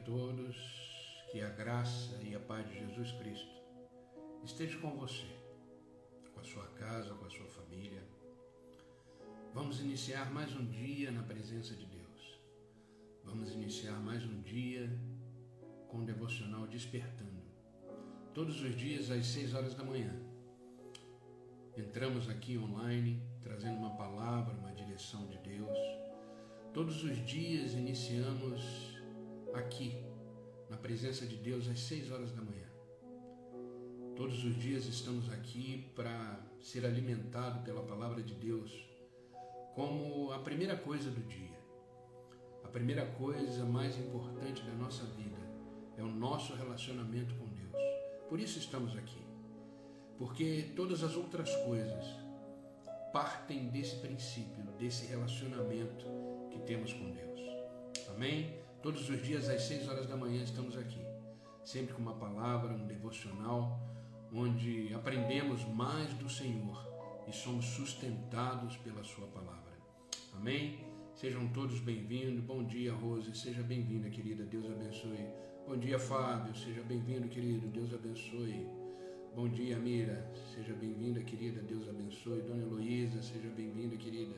todos, que a graça e a paz de Jesus Cristo esteja com você, com a sua casa, com a sua família. Vamos iniciar mais um dia na presença de Deus. Vamos iniciar mais um dia com o devocional Despertando. Todos os dias às 6 horas da manhã. Entramos aqui online, trazendo uma palavra, uma direção de Deus. Todos os dias iniciamos aqui, na presença de Deus, às 6 horas da manhã. Todos os dias estamos aqui para ser alimentados pela palavra de Deus, como a primeira coisa do dia. A primeira coisa mais importante da nossa vida é o nosso relacionamento com Deus. Por isso estamos aqui, porque todas as outras coisas partem desse princípio, desse relacionamento que temos com Deus. Amém? Todos os dias às 6 horas da manhã estamos aqui, sempre com uma palavra, um devocional, onde aprendemos mais do Senhor e somos sustentados pela sua palavra. Amém? Sejam todos bem-vindos. Bom dia, Rose, seja bem-vinda, querida, Deus abençoe. Bom dia, Fábio, seja bem-vindo, querido, Deus abençoe. Bom dia, Mira, seja bem-vinda, querida, Deus abençoe. Dona Heloísa, seja bem-vinda, querida,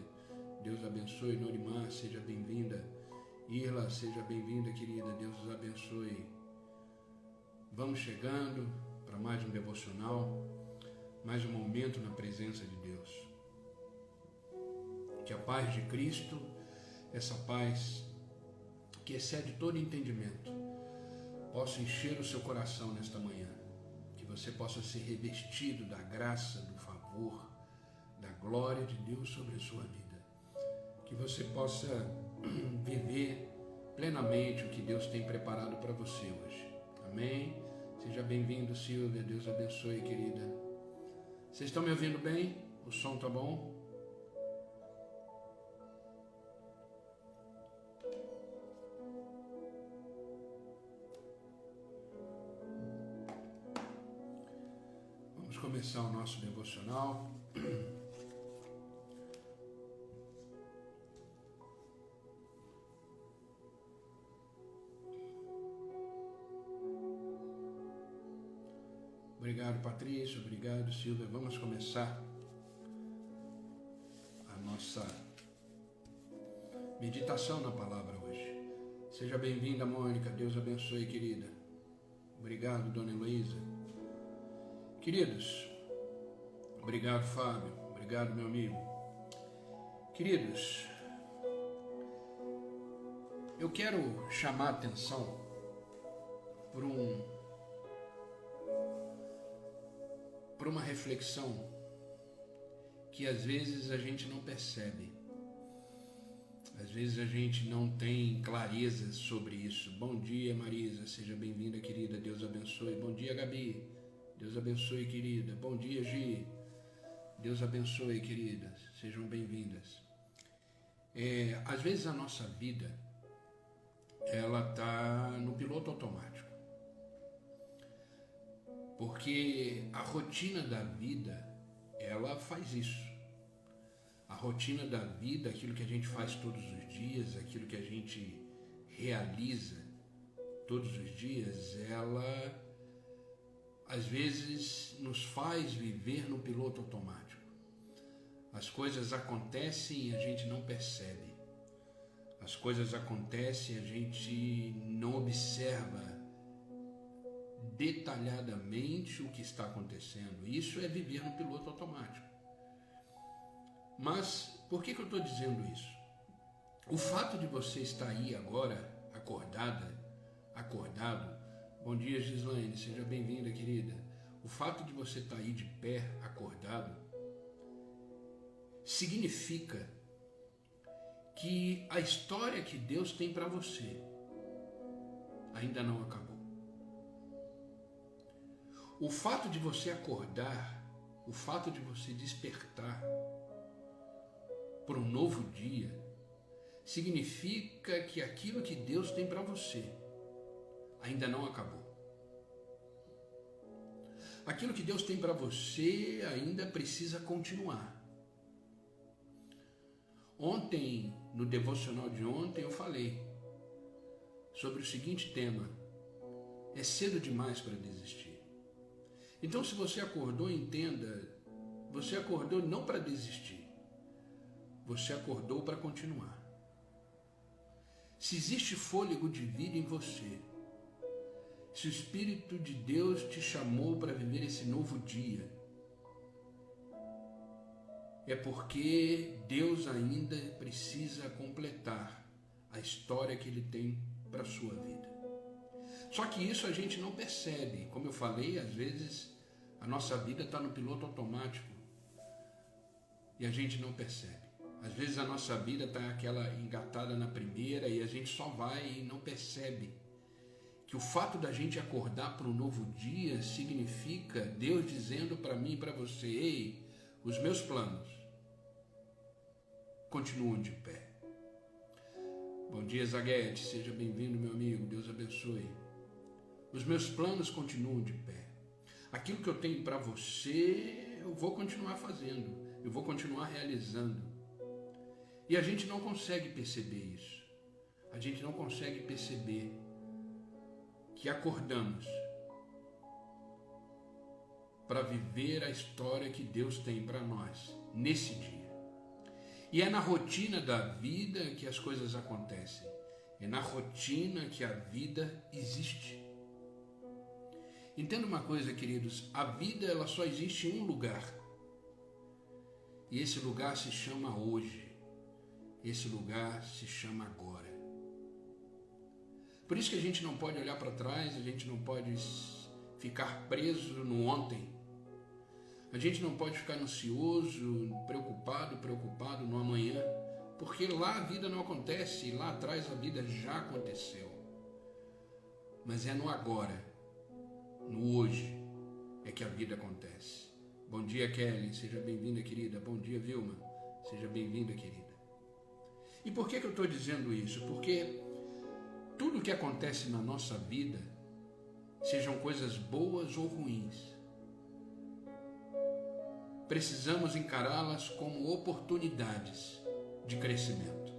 Deus abençoe. Norimar, seja bem-vinda. Irla, seja bem-vinda, querida, Deus os abençoe. Vamos chegando para mais um devocional, mais um momento na presença de Deus. Que a paz de Cristo, essa paz que excede todo entendimento, possa encher o seu coração nesta manhã. Que você possa ser revestido da graça, do favor, da glória de Deus sobre a sua vida. Que você possa viver plenamente o que Deus tem preparado para você hoje. Amém? Seja bem-vindo, Silvia. Deus abençoe, querida. Vocês estão me ouvindo bem? O som tá bom? Vamos começar o nosso devocional. Obrigado, Patrícia. Obrigado, Silvia. Vamos começar a nossa meditação na palavra hoje. Seja bem-vinda, Mônica. Deus abençoe, querida. Obrigado, Dona Heloísa. Queridos, obrigado, Fábio. Obrigado, meu amigo. Queridos, eu quero chamar a atenção por uma reflexão que às vezes a gente não percebe. Às vezes a gente não tem clareza sobre isso. Bom dia, Marisa, seja bem-vinda, querida, Deus abençoe. Bom dia, Gabi, Deus abençoe, querida. Bom dia, Gi, Deus abençoe, queridas, sejam bem-vindas. Às vezes a nossa vida, ela está no piloto automático. Porque a rotina da vida, ela faz isso. A rotina da vida, aquilo que a gente faz todos os dias, aquilo que a gente realiza todos os dias, ela às vezes nos faz viver no piloto automático. As coisas acontecem e a gente não percebe. As coisas acontecem e a gente não observa detalhadamente o que está acontecendo. Isso é viver no piloto automático. Mas por que eu estou dizendo isso? O fato de você estar aí agora, acordado, bom dia, Gislaine, seja bem-vinda, querida. O fato de você estar aí de pé, acordado, significa que a história que Deus tem para você ainda não acabou. O fato de você acordar, o fato de você despertar para um novo dia, significa que aquilo que Deus tem para você ainda não acabou. Aquilo que Deus tem para você ainda precisa continuar. Ontem, no devocional de ontem, eu falei sobre o seguinte tema: é cedo demais para desistir. Então, se você acordou, entenda, você acordou não para desistir, você acordou para continuar. Se existe fôlego de vida em você, se o Espírito de Deus te chamou para viver esse novo dia, é porque Deus ainda precisa completar a história que Ele tem para a sua vida. Só que isso a gente não percebe. Como eu falei, às vezes a nossa vida está no piloto automático e a gente não percebe. Às vezes a nossa vida está aquela engatada na primeira e a gente só vai e não percebe que o fato da gente acordar para um novo dia significa Deus dizendo para mim e para você: ei, os meus planos continuam de pé. Bom dia, Zaguete, seja bem-vindo, meu amigo, Deus abençoe. Os meus planos continuam de pé. Aquilo que eu tenho para você, eu vou continuar fazendo, eu vou continuar realizando. E a gente não consegue perceber isso. A gente não consegue perceber que acordamos para viver a história que Deus tem para nós nesse dia. E é na rotina da vida que as coisas acontecem. É na rotina que a vida existe. Entenda uma coisa, queridos, a vida ela só existe em um lugar. E esse lugar se chama hoje. Esse lugar se chama agora. Por isso que a gente não pode olhar para trás, a gente não pode ficar preso no ontem. A gente não pode ficar ansioso, preocupado no amanhã, porque lá a vida não acontece, e lá atrás a vida já aconteceu. Mas é no agora, no hoje, é que a vida acontece. Bom dia, Kelly, seja bem-vinda, querida. Bom dia, Vilma, seja bem-vinda, querida. E por que eu estou dizendo isso? Porque tudo que acontece na nossa vida, sejam coisas boas ou ruins, precisamos encará-las como oportunidades de crescimento.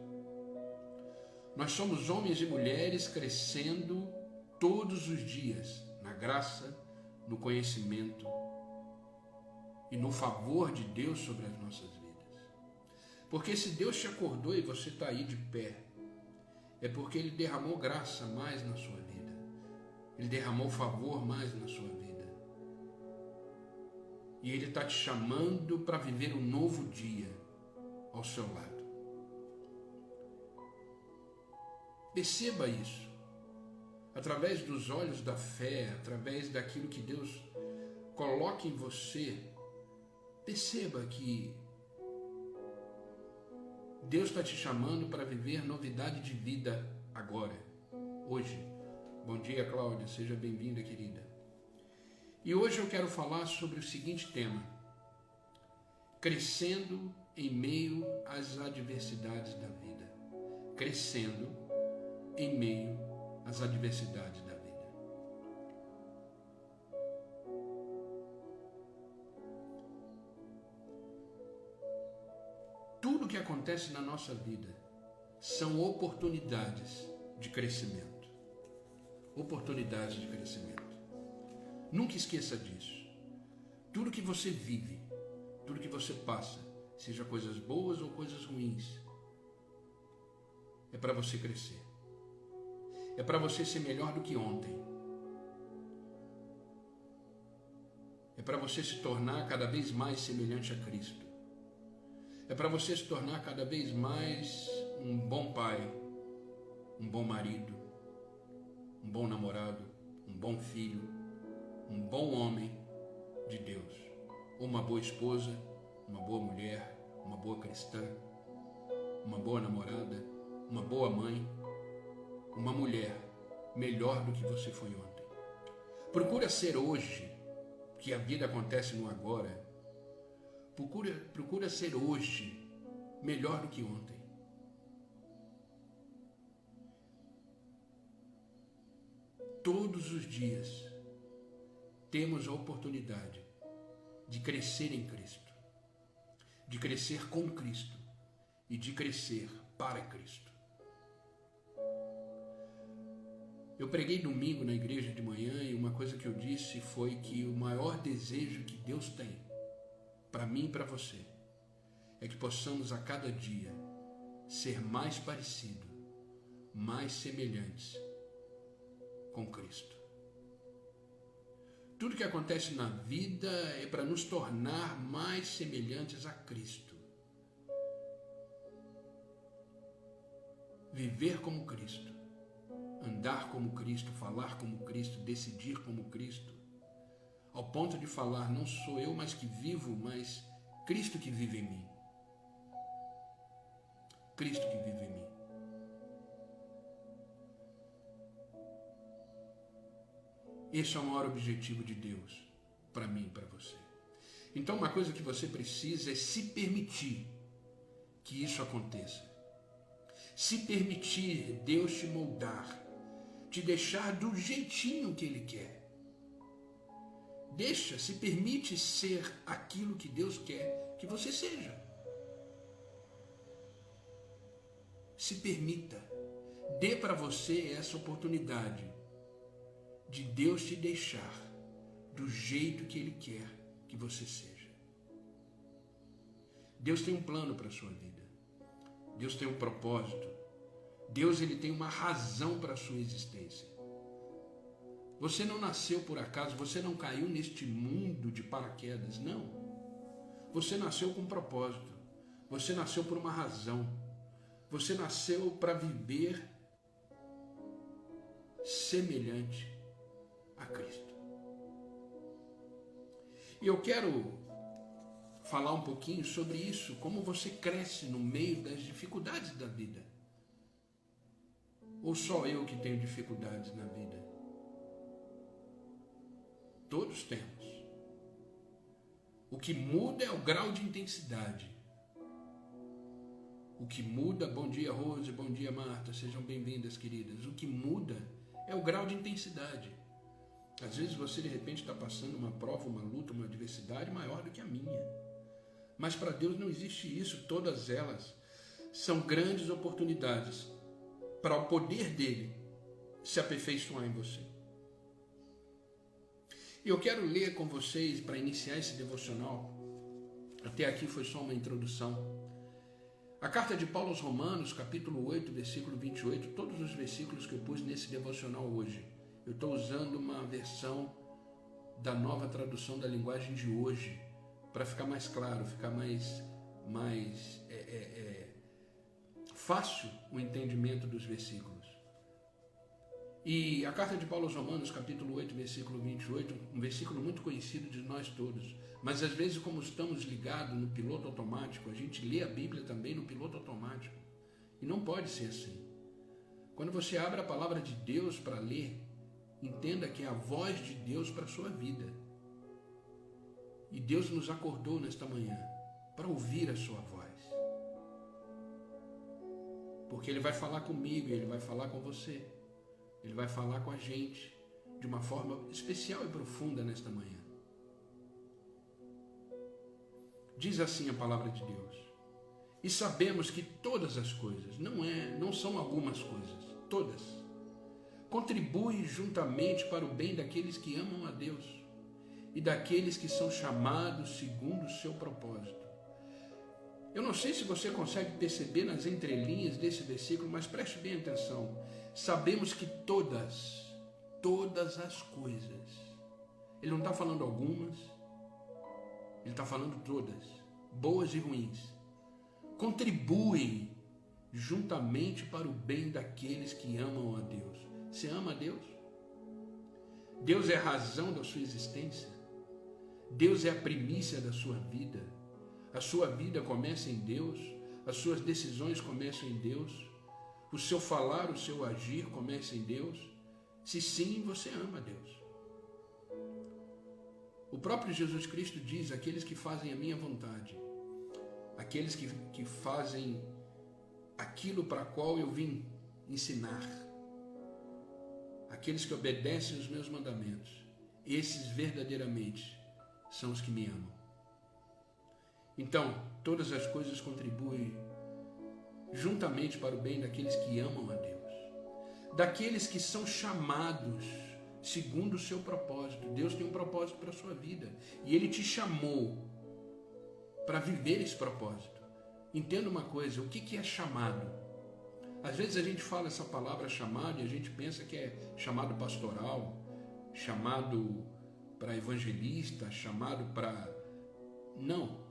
Nós somos homens e mulheres crescendo todos os dias na graça, no conhecimento e no favor de Deus sobre as nossas vidas. Porque se Deus te acordou e você está aí de pé, é porque Ele derramou graça mais na sua vida. Ele derramou favor mais na sua vida. E Ele está te chamando para viver um novo dia ao seu lado. Perceba isso. Através dos olhos da fé, através daquilo que Deus coloca em você, perceba que Deus está te chamando para viver novidade de vida agora, hoje. Bom dia, Cláudia, seja bem-vinda, querida. E hoje eu quero falar sobre o seguinte tema: crescendo em meio às adversidades da vida. Crescendo em meio às adversidades da vida. Tudo que acontece na nossa vida são oportunidades de crescimento. Oportunidades de crescimento. Nunca esqueça disso. Tudo que você vive, tudo que você passa, seja coisas boas ou coisas ruins, é para você crescer. É para você ser melhor do que ontem. É para você se tornar cada vez mais semelhante a Cristo. É para você se tornar cada vez mais um bom pai, um bom marido, um bom namorado, um bom filho, um bom homem de Deus, uma boa esposa, uma boa mulher, uma boa cristã, uma boa namorada, uma boa mãe, uma mulher melhor do que você foi ontem. Procura ser hoje, que a vida acontece no agora. Procura ser hoje melhor do que ontem. Todos os dias temos a oportunidade de crescer em Cristo, de crescer com Cristo e de crescer para Cristo. Eu preguei domingo na igreja de manhã e uma coisa que eu disse foi que o maior desejo que Deus tem para mim e para você é que possamos a cada dia ser mais parecidos, mais semelhantes com Cristo. Tudo que acontece na vida é para nos tornar mais semelhantes a Cristo. Viver como Cristo, andar como Cristo, falar como Cristo, decidir como Cristo, ao ponto de falar, não sou eu mais que vivo, mas Cristo que vive em mim. Cristo que vive em mim. Esse é o maior objetivo de Deus para mim e para você. Então, uma coisa que você precisa é se permitir que isso aconteça. Se permitir Deus te moldar, te deixar do jeitinho que Ele quer. Se permite ser aquilo que Deus quer que você seja. Se permita, dê para você essa oportunidade de Deus te deixar do jeito que Ele quer que você seja. Deus tem um plano para a sua vida. Deus tem um propósito. Deus, Ele tem uma razão para a sua existência. Você não nasceu por acaso, você não caiu neste mundo de paraquedas, não. Você nasceu com um propósito. Você nasceu por uma razão. Você nasceu para viver semelhante a Cristo. E eu quero falar um pouquinho sobre isso, como você cresce no meio das dificuldades da vida. Ou só eu que tenho dificuldades na vida? Todos temos. O que muda é o grau de intensidade. O que muda, bom dia Rose, bom dia Marta, sejam bem-vindas, queridas. O que muda é o grau de intensidade. Às vezes você de repente está passando uma prova, uma luta, uma adversidade maior do que a minha. Mas para Deus não existe isso, todas elas são grandes oportunidades para o poder dele se aperfeiçoar em você. E eu quero ler com vocês, para iniciar esse devocional, até aqui foi só uma introdução, a carta de Paulo aos Romanos, capítulo 8, versículo 28, todos os versículos que eu pus nesse devocional hoje. Eu estou usando uma versão da nova tradução da linguagem de hoje, para ficar mais claro, ficar mais fácil o entendimento dos versículos. E a carta de Paulo aos Romanos, capítulo 8, versículo 28, um versículo muito conhecido de nós todos, mas às vezes, como estamos ligados no piloto automático, a gente lê a Bíblia também no piloto automático, e não pode ser assim. Quando você abre a palavra de Deus para ler, entenda que é a voz de Deus para a sua vida. E Deus nos acordou nesta manhã para ouvir a sua voz. Porque Ele vai falar comigo, Ele vai falar com você. Ele vai falar com a gente de uma forma especial e profunda nesta manhã. Diz assim a palavra de Deus. E sabemos que todas as coisas, não são algumas coisas, todas, contribuem juntamente para o bem daqueles que amam a Deus e daqueles que são chamados segundo o seu propósito. Eu não sei se você consegue perceber nas entrelinhas desse versículo, mas preste bem atenção. Sabemos que todas as coisas, ele não está falando algumas, ele está falando todas, boas e ruins, contribuem juntamente para o bem daqueles que amam a Deus. Você ama a Deus? Deus é a razão da sua existência. Deus é a primícia da sua vida. A sua vida começa em Deus, as suas decisões começam em Deus, o seu falar, o seu agir começa em Deus. Se sim, você ama a Deus. O próprio Jesus Cristo diz: aqueles que fazem a minha vontade, aqueles que fazem aquilo para qual eu vim ensinar, aqueles que obedecem os meus mandamentos, esses verdadeiramente são os que me amam. Então, todas as coisas contribuem juntamente para o bem daqueles que amam a Deus, daqueles que são chamados segundo o seu propósito. Deus tem um propósito para a sua vida e Ele te chamou para viver esse propósito. Entenda uma coisa, o que é chamado? Às vezes a gente fala essa palavra chamado e a gente pensa que é chamado pastoral, chamado para evangelista, chamado para... Não.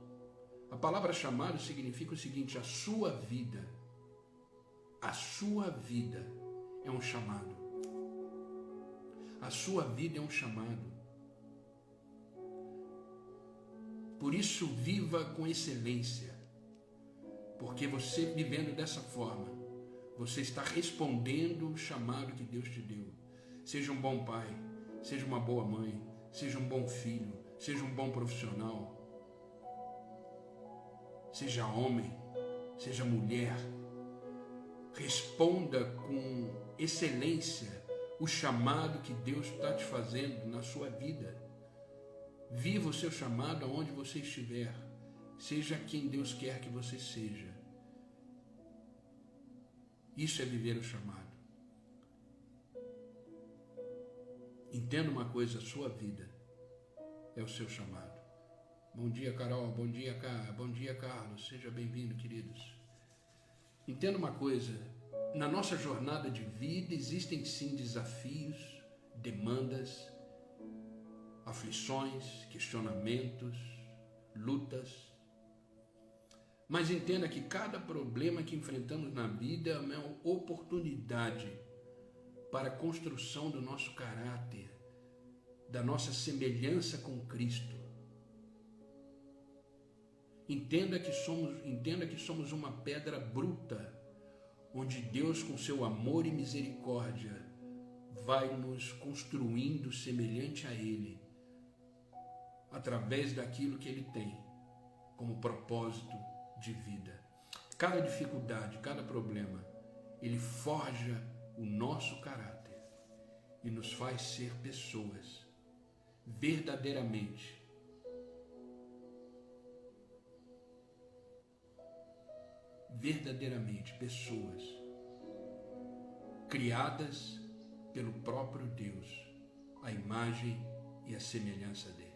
A palavra chamado significa o seguinte: a sua vida é um chamado. A sua vida é um chamado. Por isso, viva com excelência. Porque você vivendo dessa forma, você está respondendo o chamado que Deus te deu. Seja um bom pai, seja uma boa mãe, seja um bom filho, seja um bom profissional. Seja homem, seja mulher. Responda com excelência o chamado que Deus está te fazendo na sua vida. Viva o seu chamado aonde você estiver. Seja quem Deus quer que você seja. Isso é viver o chamado. Entenda uma coisa, a sua vida é o seu chamado. Bom dia, Carol. Bom dia, Carlos. Seja bem-vindo, queridos. Entenda uma coisa. Na nossa jornada de vida existem sim desafios, demandas, aflições, questionamentos, lutas. Mas entenda que cada problema que enfrentamos na vida é uma oportunidade para a construção do nosso caráter, da nossa semelhança com Cristo. Entenda que somos uma pedra bruta, onde Deus, com seu amor e misericórdia, vai nos construindo semelhante a Ele, através daquilo que Ele tem como propósito de vida. Cada dificuldade, cada problema, Ele forja o nosso caráter e nos faz ser pessoas verdadeiramente pessoas criadas pelo próprio Deus, a imagem e a semelhança dele.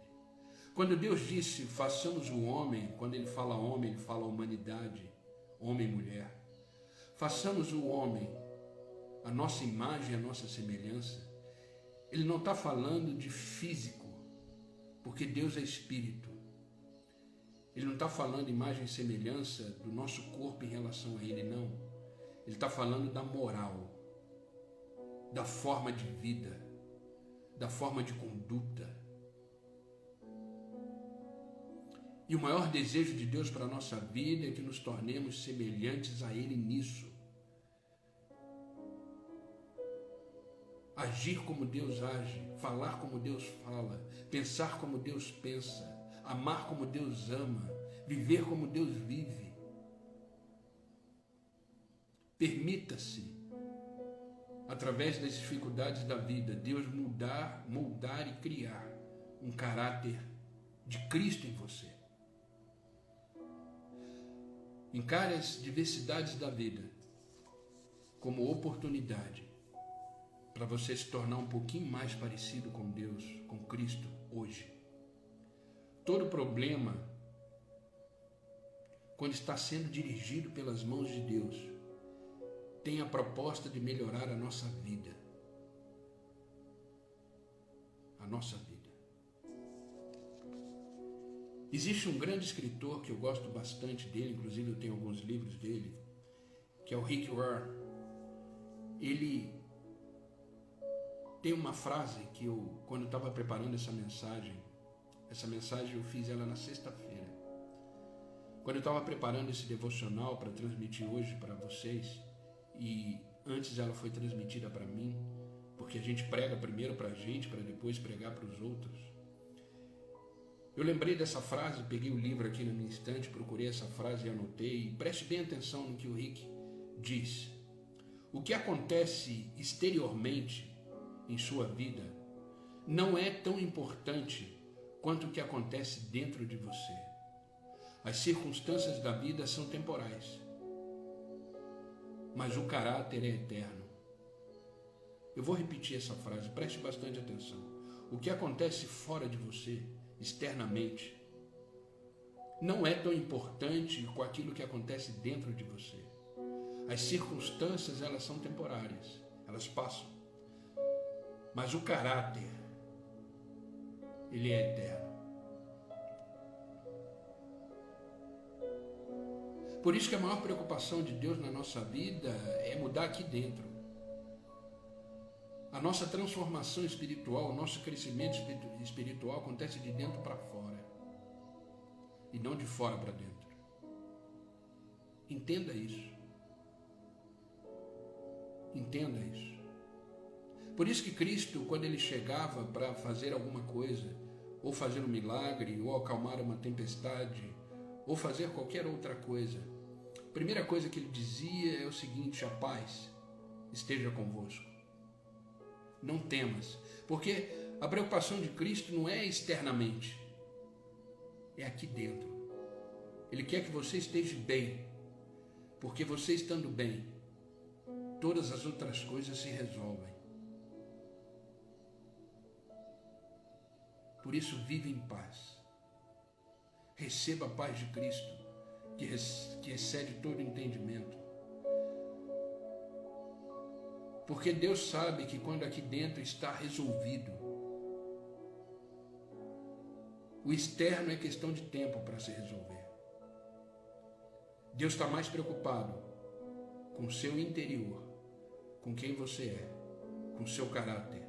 Quando Deus disse, façamos o homem, quando ele fala homem, ele fala humanidade, homem e mulher. Façamos o homem, a nossa imagem e a nossa semelhança. Ele não está falando de físico, porque Deus é espírito. Ele não está falando de imagem e semelhança do nosso corpo em relação a Ele, não. Ele está falando da moral, da forma de vida, da forma de conduta. E o maior desejo de Deus para a nossa vida é que nos tornemos semelhantes a Ele nisso. Agir como Deus age, falar como Deus fala, pensar como Deus pensa, amar como Deus ama, viver como Deus vive. Permita-se, através das dificuldades da vida, Deus moldar e criar um caráter de Cristo em você. Encare as diversidades da vida como oportunidade para você se tornar um pouquinho mais parecido com Deus, com Cristo, hoje. Todo problema, quando está sendo dirigido pelas mãos de Deus, tem a proposta de melhorar a nossa vida. A nossa vida. Existe um grande escritor que eu gosto bastante dele, inclusive eu tenho alguns livros dele, que é o Rick Warren. Ele tem uma frase que quando eu estava preparando essa mensagem eu fiz ela na sexta-feira. Quando eu estava preparando esse devocional para transmitir hoje para vocês, e antes ela foi transmitida para mim, porque a gente prega primeiro para a gente, para depois pregar para os outros. Eu lembrei dessa frase, peguei o livro aqui no instante, procurei essa frase e anotei. E preste bem atenção no que o Rick diz. O que acontece exteriormente em sua vida não é tão importante quanto o que acontece dentro de você. As circunstâncias da vida são temporais, mas o caráter é eterno. Eu vou repetir essa frase, preste bastante atenção. O que acontece fora de você, externamente, não é tão importante com aquilo que acontece dentro de você. As circunstâncias, elas são temporárias, elas passam. Mas o caráter, ele é eterno. Por isso que a maior preocupação de Deus na nossa vida é mudar aqui dentro. A nossa transformação espiritual, o nosso crescimento espiritual acontece de dentro para fora e não de fora para dentro. Entenda isso. Entenda isso. Por isso que Cristo, quando ele chegava para fazer alguma coisa, ou fazer um milagre, ou acalmar uma tempestade, ou fazer qualquer outra coisa, a primeira coisa que ele dizia é o seguinte: a paz esteja convosco. Não temas, porque a preocupação de Cristo não é externamente, é aqui dentro. Ele quer que você esteja bem, porque você estando bem, todas as outras coisas se resolvem. Por isso, vive em paz. Receba a paz de Cristo, que excede todo entendimento. Porque Deus sabe que quando aqui dentro está resolvido, o externo é questão de tempo para se resolver. Deus está mais preocupado com o seu interior, com quem você é, com o seu caráter,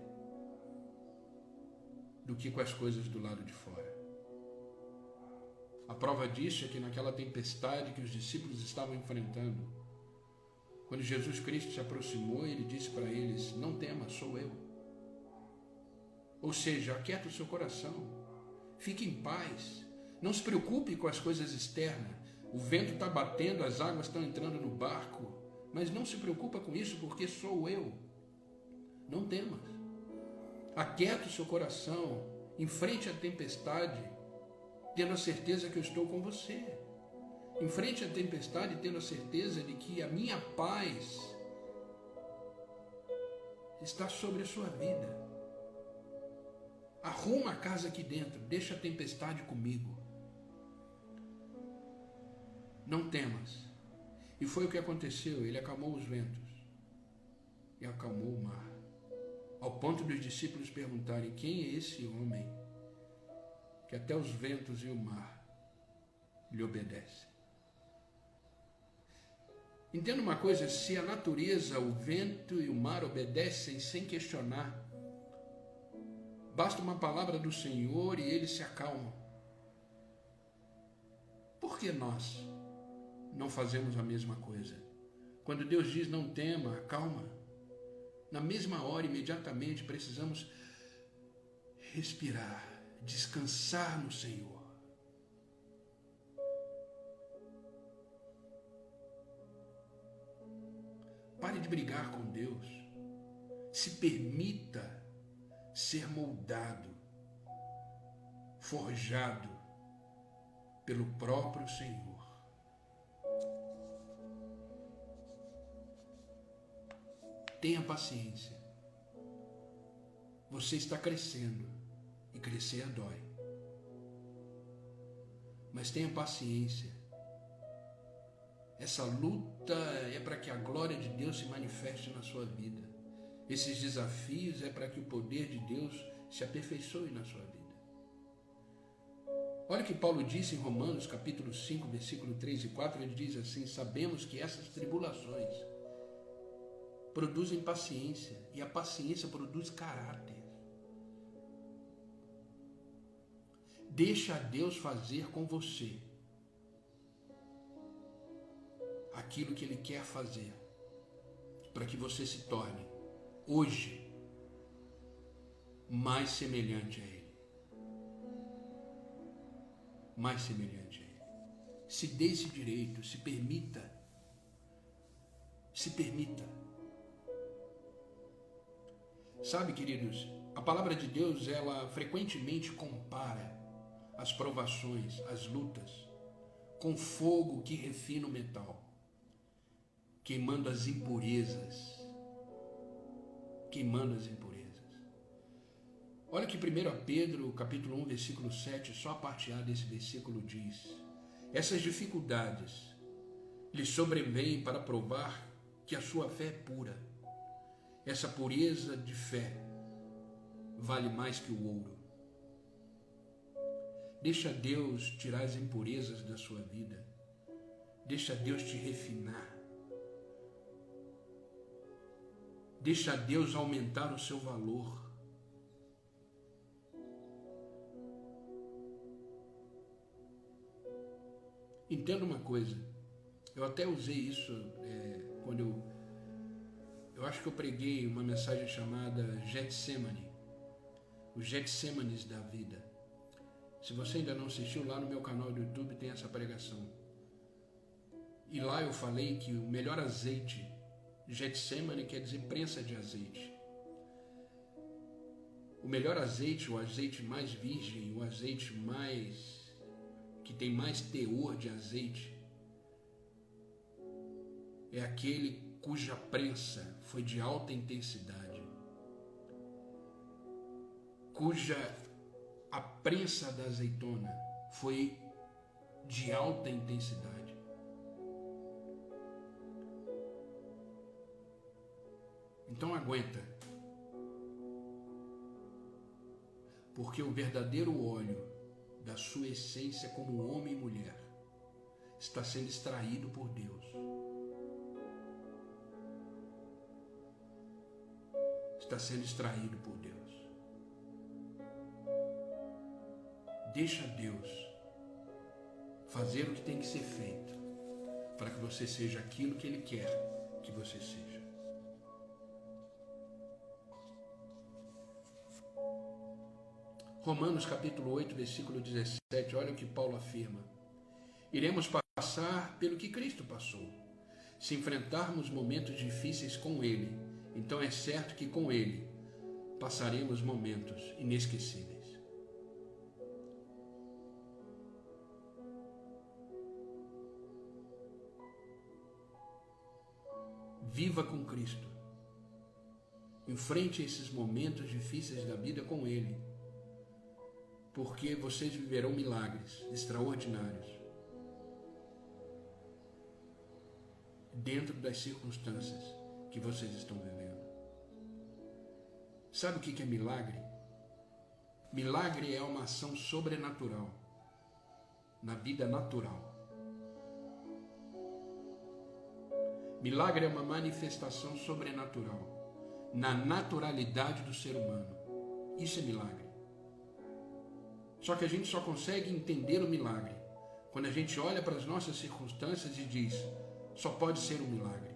do que com as coisas do lado de fora. A prova disso é que naquela tempestade que os discípulos estavam enfrentando, quando Jesus Cristo se aproximou, ele disse para eles: não tema, sou eu. Ou seja, aquieta o seu coração, fique em paz, não se preocupe com as coisas externas. O vento está batendo, as águas estão entrando no barco, mas não se preocupa com isso, porque sou eu. Não temas. Aquieta o seu coração, enfrente a tempestade, tendo a certeza que eu estou com você. Enfrente a tempestade, tendo a certeza de que a minha paz está sobre a sua vida. Arruma a casa aqui dentro, deixa a tempestade comigo. Não temas. E foi o que aconteceu, ele acalmou os ventos e acalmou o mar. Ao ponto dos discípulos perguntarem: quem é esse homem que até os ventos e o mar lhe obedecem? Entenda uma coisa: se a natureza, o vento e o mar obedecem sem questionar, basta uma palavra do Senhor e eles se acalmam. Por que nós não fazemos a mesma coisa? Quando Deus diz não tema, acalma, na mesma hora, imediatamente, precisamos respirar, descansar no Senhor. Pare de brigar com Deus. Se permita ser moldado, forjado pelo próprio Senhor. Tenha paciência. Você está crescendo e crescer dói. Mas tenha paciência. Essa luta é para que a glória de Deus se manifeste na sua vida. Esses desafios é para que o poder de Deus se aperfeiçoe na sua vida. Olha o que Paulo disse em Romanos capítulo 5, versículo 3 e 4, ele diz assim: sabemos que essas tribulações produzem paciência, e a paciência produz caráter. Deixa Deus fazer com você aquilo que Ele quer fazer, para que você se torne, hoje, mais semelhante a Ele. Mais semelhante a Ele. Se dê esse direito, se permita. Se permita. Sabe, queridos, a palavra de Deus, ela frequentemente compara as provações, as lutas, com fogo que refina o metal, queimando as impurezas queimando as impurezas. Olha que 1 Pedro, capítulo 1, versículo 7, só a parte A desse versículo diz: essas dificuldades lhe sobrevêm para provar que a sua fé é pura. Essa pureza de fé vale mais que o ouro. Deixa Deus tirar as impurezas da sua vida. Deixa Deus te refinar. Deixa Deus aumentar o seu valor. Entenda uma coisa, eu até usei isso quando eu acho que eu preguei uma mensagem chamada Getsemane, os Getsemanes da vida. Se você ainda não assistiu, lá no meu canal do YouTube tem essa pregação. E lá eu falei que o melhor azeite, Getsemane quer dizer prensa de azeite. O melhor azeite, o azeite mais virgem, o azeite que tem mais teor de azeite, é aquele cuja prensa foi de alta intensidade, cuja a prensa da azeitona foi de alta intensidade. Então aguenta, porque o verdadeiro óleo da sua essência como homem e mulher está sendo extraído por Deus. Está sendo extraído por Deus. Deixa Deus fazer o que tem que ser feito para que você seja aquilo que Ele quer que você seja. Romanos capítulo 8, versículo 17, olha o que Paulo afirma. Iremos passar pelo que Cristo passou. Se enfrentarmos momentos difíceis com Ele, então é certo que com Ele passaremos momentos inesquecíveis. Viva com Cristo. Enfrente esses momentos difíceis da vida com Ele, porque vocês viverão milagres extraordinários dentro das circunstâncias que vocês estão vivendo. Sabe o que é milagre? Milagre é uma ação sobrenatural na vida natural. Milagre é uma manifestação sobrenatural na naturalidade do ser humano. Isso é milagre. Só que a gente só consegue entender o milagre quando a gente olha para as nossas circunstâncias e diz: só pode ser um milagre,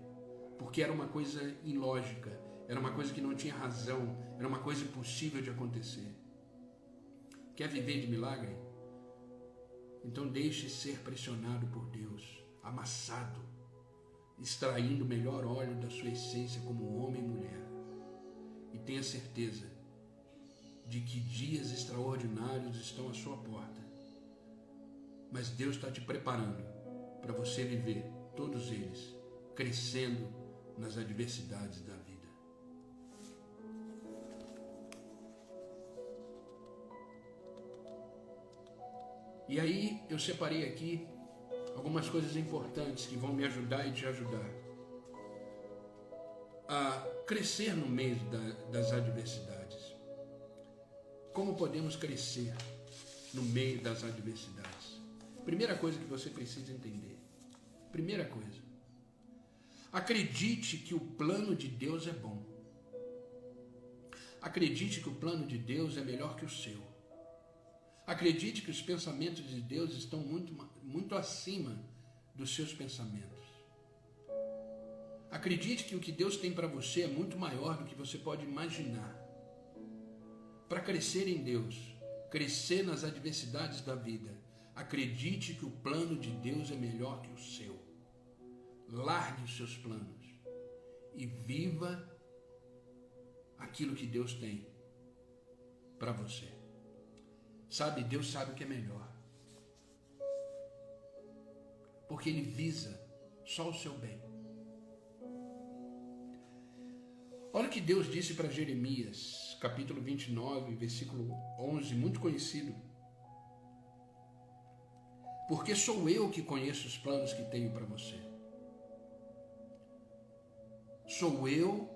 porque era uma coisa ilógica, era uma coisa que não tinha razão, era uma coisa impossível de acontecer. Quer viver de milagre? Então deixe ser pressionado por Deus, amassado, extraindo o melhor óleo da sua essência como homem e mulher. E tenha certeza de que dias extraordinários estão à sua porta. Mas Deus está te preparando para você viver todos eles, crescendo nas adversidades da vida. E aí eu separei aqui algumas coisas importantes que vão me ajudar e te ajudar a crescer no meio das adversidades. Como podemos crescer no meio das adversidades? Primeira coisa que você precisa entender. Primeira coisa. Acredite que o plano de Deus é bom. Acredite que o plano de Deus é melhor que o seu. Acredite que os pensamentos de Deus estão muito acima dos seus pensamentos. Acredite que o que Deus tem para você é muito maior do que você pode imaginar. Para crescer em Deus, crescer nas adversidades da vida, acredite que o plano de Deus é melhor que o seu. Largue os seus planos e viva aquilo que Deus tem para você. Sabe, Deus sabe o que é melhor, porque Ele visa só o seu bem. Olha o que Deus disse para Jeremias, capítulo 29, versículo 11, muito conhecido. Porque sou eu que conheço os planos que tenho para você. Sou eu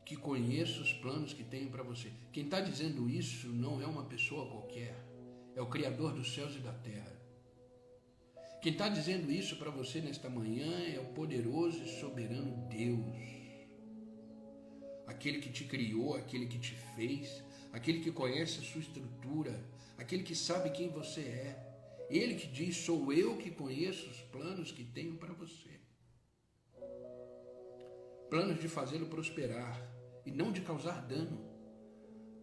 que conheço os planos que tenho para você. Quem está dizendo isso não é uma pessoa qualquer, é o Criador dos céus e da terra. Quem está dizendo isso para você nesta manhã é o poderoso e soberano Deus. Aquele que te criou, aquele que te fez, aquele que conhece a sua estrutura, aquele que sabe quem você é. Ele que diz, sou eu que conheço os planos que tenho para você. Planos de fazê-lo prosperar e não de causar dano.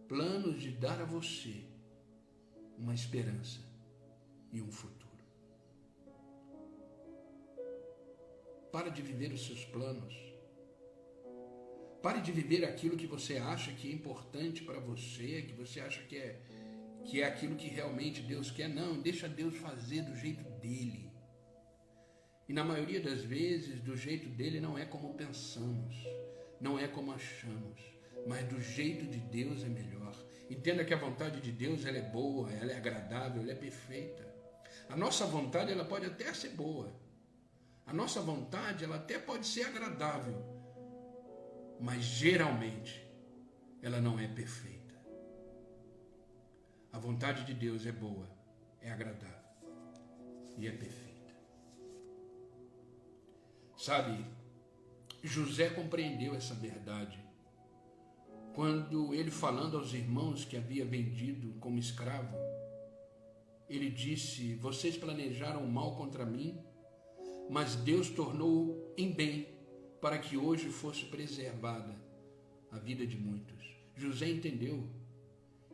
Planos de dar a você uma esperança e um futuro. Para de viver os seus planos. Pare de viver aquilo que você acha que é importante para você, que você acha que é aquilo que realmente Deus quer. Não, deixa Deus fazer do jeito dele. E na maioria das vezes, do jeito dele não é como pensamos, não é como achamos, mas do jeito de Deus é melhor. Entenda que a vontade de Deus ela é boa, ela é agradável, ela é perfeita. A nossa vontade ela pode até ser boa. A nossa vontade ela até pode ser agradável, mas geralmente ela não é perfeita. A vontade de Deus é boa, é agradável e é perfeita. Sabe, José compreendeu essa verdade quando ele, falando aos irmãos que havia vendido como escravo, ele disse, vocês planejaram mal contra mim, mas Deus tornou em bem para que hoje fosse preservada a vida de muitos. José entendeu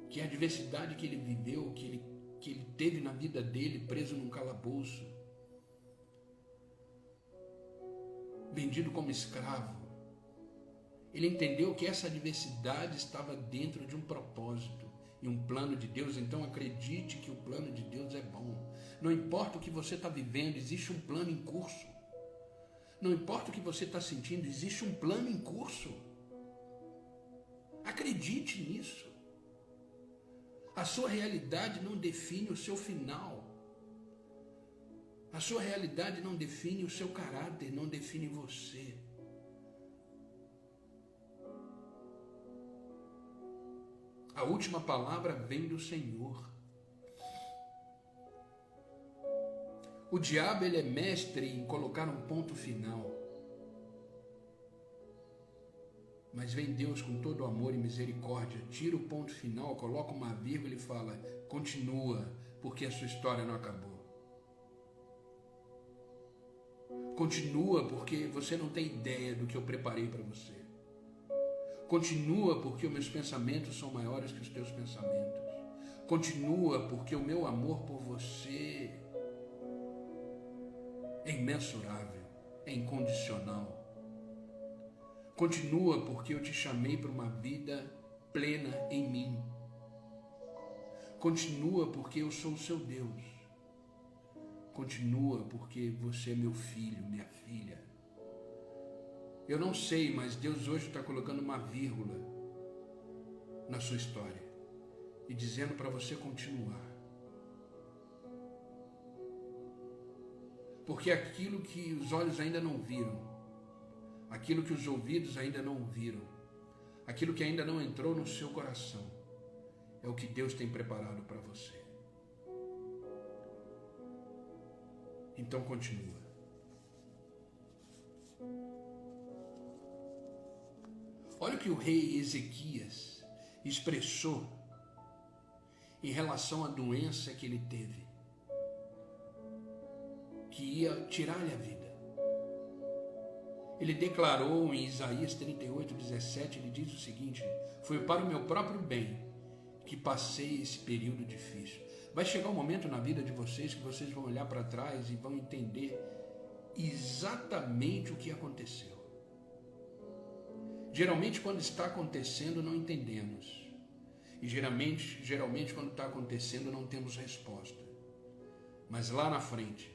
que a adversidade que ele viveu, que ele teve na vida dele, preso num calabouço, vendido como escravo, ele entendeu que essa adversidade estava dentro de um propósito e um plano de Deus. Então acredite que o plano de Deus é bom. Não importa o que você está vivendo, existe um plano em curso. Não importa o que você está sentindo, existe um plano em curso. Acredite nisso. A sua realidade não define o seu final. A sua realidade não define o seu caráter, não define você. A última palavra vem do Senhor. O diabo ele é mestre em colocar um ponto final. Mas vem Deus com todo amor e misericórdia, tira o ponto final, coloca uma vírgula e fala, continua, porque a sua história não acabou. Continua porque você não tem ideia do que eu preparei para você. Continua porque os meus pensamentos são maiores que os teus pensamentos. Continua porque o meu amor por você é imensurável, é incondicional. Continua porque eu te chamei para uma vida plena em mim. Continua porque eu sou o seu Deus. Continua porque você é meu filho, minha filha. Eu não sei, mas Deus hoje está colocando uma vírgula na sua história e dizendo para você continuar. Porque aquilo que os olhos ainda não viram, aquilo que os ouvidos ainda não ouviram, aquilo que ainda não entrou no seu coração, é o que Deus tem preparado para você. Então continua. Olha o que o rei Ezequias expressou em relação à doença que ele teve, que ia tirar-lhe a vida. Ele declarou em Isaías 38:17, ele diz o seguinte, foi para o meu próprio bem que passei esse período difícil. Vai chegar um momento na vida de vocês que vocês vão olhar para trás e vão entender exatamente o que aconteceu. Geralmente quando está acontecendo não entendemos. E geralmente quando está acontecendo não temos resposta. Mas lá na frente,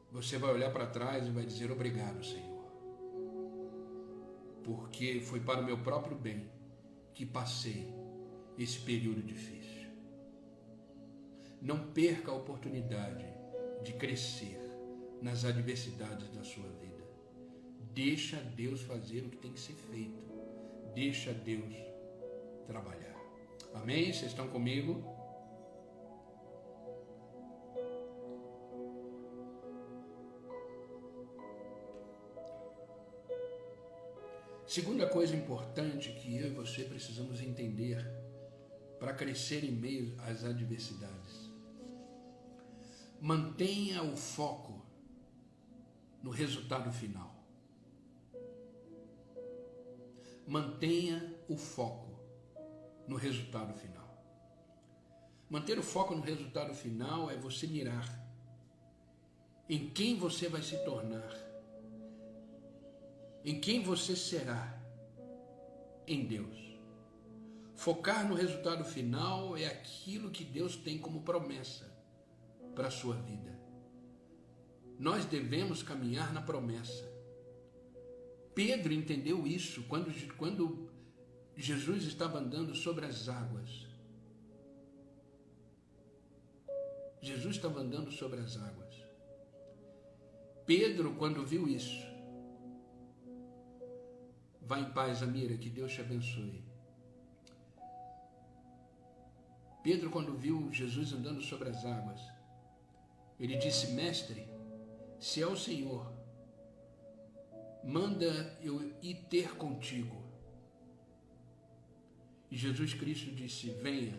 você vai olhar para trás e vai dizer obrigado, Senhor. porque foi para o meu próprio bem que passei esse período difícil. Não perca a oportunidade de crescer nas adversidades da sua vida. Deixa Deus fazer o que tem que ser feito. Deixa Deus trabalhar. Amém? Vocês estão comigo? Segunda coisa importante que eu e você precisamos entender para crescer em meio às adversidades. Mantenha o foco no resultado final. Mantenha o foco no resultado final. Manter o foco no resultado final é você mirar em quem você vai se tornar, em quem você será em Deus. Focar no resultado final é aquilo que Deus tem como promessa para a sua vida. Nós devemos caminhar na promessa. Pedro entendeu isso quando Jesus estava andando sobre as águas. Jesus estava andando sobre as águas. Pedro, quando viu isso, vá em paz, Amira, que Deus te abençoe. Pedro, quando viu Jesus andando sobre as águas, ele disse: Mestre, se é o Senhor, manda eu ir ter contigo. E Jesus Cristo disse: venha.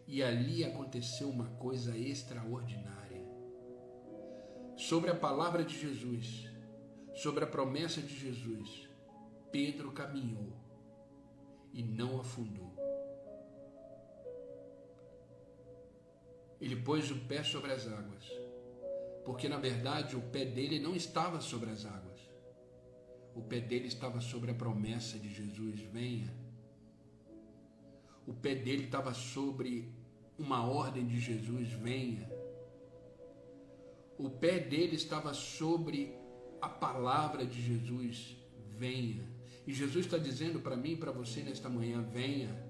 E ali aconteceu uma coisa extraordinária. Sobre a palavra de Jesus, sobre a promessa de Jesus, Pedro caminhou e não afundou. Ele pôs o pé sobre as águas, porque na verdade o pé dele não estava sobre as águas. O pé dele estava sobre a promessa de Jesus: venha. O pé dele estava sobre uma ordem de Jesus: venha. O pé dele estava sobre a palavra de Jesus: venha. E Jesus está dizendo para mim e para você nesta manhã: venha.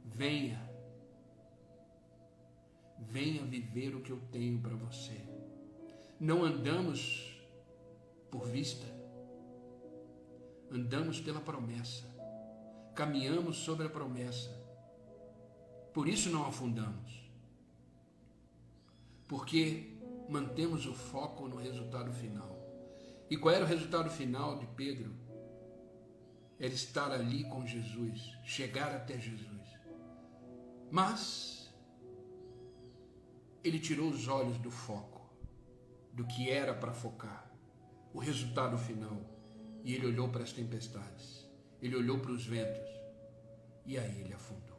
Venha. Venha viver o que eu tenho para você. Não andamos por vista, andamos pela promessa, caminhamos sobre a promessa. Por isso não afundamos, porque mantemos o foco no resultado final. E qual era o resultado final de Pedro? Era estar ali com Jesus, chegar até Jesus. Mas ele tirou os olhos do foco, do que era para focar, o resultado final. E ele olhou para as tempestades, ele olhou para os ventos, e aí ele afundou.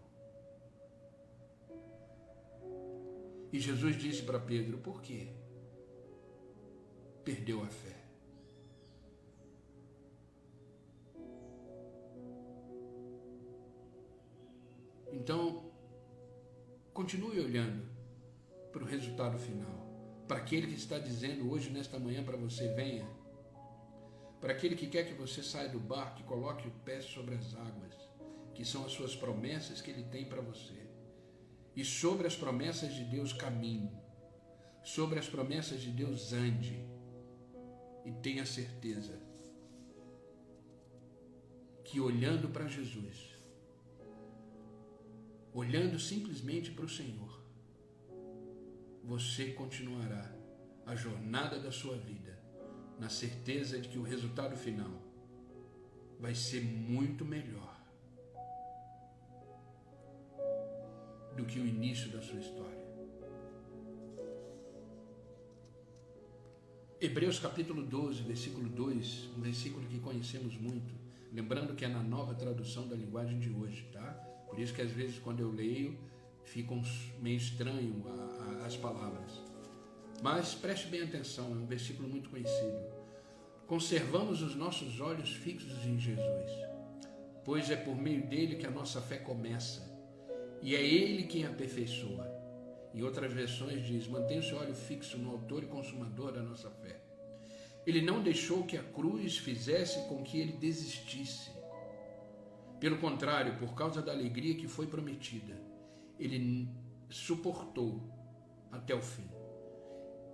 E Jesus disse para Pedro: por quê? Perdeu a fé. Então, continue olhando para o resultado final, para aquele que está dizendo hoje, nesta manhã, para você: venha. Para aquele que quer que você saia do barco e coloque o pé sobre as águas, que são as suas promessas que ele tem para você. E sobre as promessas de Deus caminhe, sobre as promessas de Deus ande, e tenha certeza que olhando para Jesus, olhando simplesmente para o Senhor, você continuará a jornada da sua vida na certeza de que o resultado final vai ser muito melhor do que o início da sua história. Hebreus capítulo 12, versículo 2, um versículo que conhecemos muito, lembrando que é na nova tradução da linguagem de hoje, tá? Por isso que às vezes quando eu leio, ficam meio estranho as palavras. Mas preste bem atenção, é um versículo muito conhecido. Conservamos os nossos olhos fixos em Jesus, pois é por meio dele que a nossa fé começa, e é ele quem a aperfeiçoa. Em outras versões diz: mantenha o seu olho fixo no autor e consumador da nossa fé. Ele não deixou que a cruz fizesse com que ele desistisse. Pelo contrário, por causa da alegria que foi prometida, ele suportou até o fim.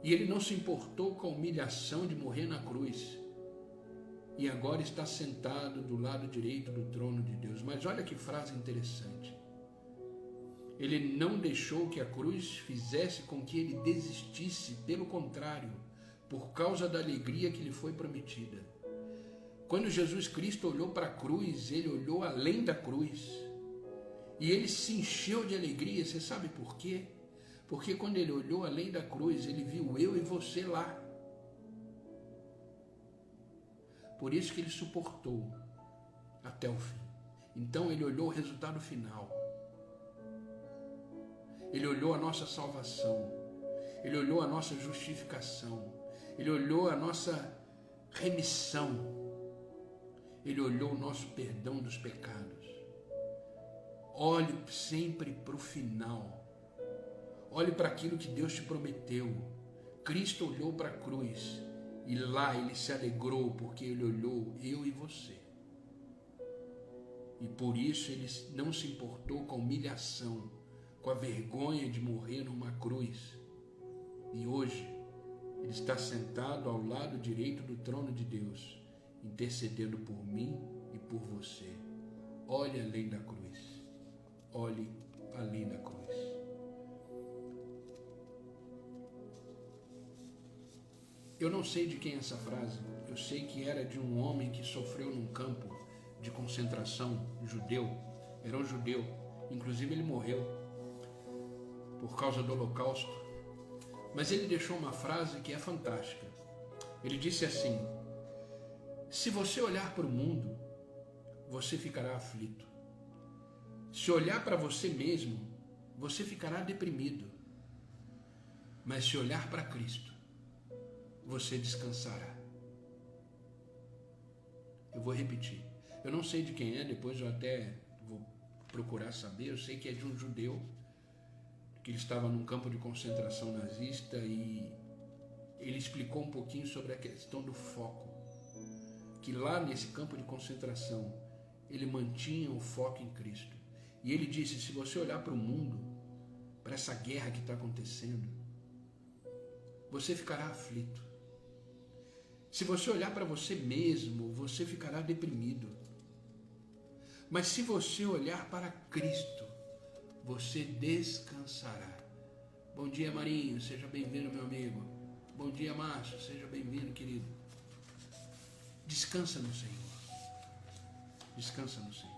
E ele não se importou com a humilhação de morrer na cruz. E agora está sentado do lado direito do trono de Deus. Mas olha que frase interessante. Ele não deixou que a cruz fizesse com que ele desistisse, pelo contrário, por causa da alegria que lhe foi prometida. Quando Jesus Cristo olhou para a cruz, ele olhou além da cruz. E ele se encheu de alegria. Você sabe por quê? Porque quando ele olhou além da cruz, ele viu eu e você lá. Por isso que ele suportou até o fim. Então ele olhou o resultado final. Ele olhou a nossa salvação. Ele olhou a nossa justificação. Ele olhou a nossa remissão. Ele olhou o nosso perdão dos pecados. Olhe sempre para o final. Olhe para aquilo que Deus te prometeu. Cristo olhou para a cruz e lá ele se alegrou porque ele olhou eu e você. E por isso ele não se importou com a humilhação, com a vergonha de morrer numa cruz. E hoje ele está sentado ao lado direito do trono de Deus, intercedendo por mim e por você. Olhe além da cruz. Olhe além da cruz. Eu não sei de quem é essa frase. Eu sei que era de um homem que sofreu num campo de concentração judeu. Era um judeu. Inclusive ele morreu por causa do Holocausto. Mas ele deixou uma frase que é fantástica. Ele disse assim: se você olhar para o mundo, você ficará aflito. Se olhar para você mesmo, você ficará deprimido. Mas se olhar para Cristo, você descansará. Eu vou repetir. Eu não sei de quem é, depois eu até vou procurar saber. Eu sei que é de um judeu, que ele estava num campo de concentração nazista e ele explicou um pouquinho sobre a questão do foco. Que lá nesse campo de concentração, ele mantinha o foco em Cristo. E ele disse, se você olhar para o mundo, para essa guerra que está acontecendo, você ficará aflito. Se você olhar para você mesmo, você ficará deprimido. Mas se você olhar para Cristo, você descansará. Bom dia, Marinho, seja bem-vindo, meu amigo. Bom dia, Márcio, seja bem-vindo, querido. Descansa no Senhor. Descansa no Senhor.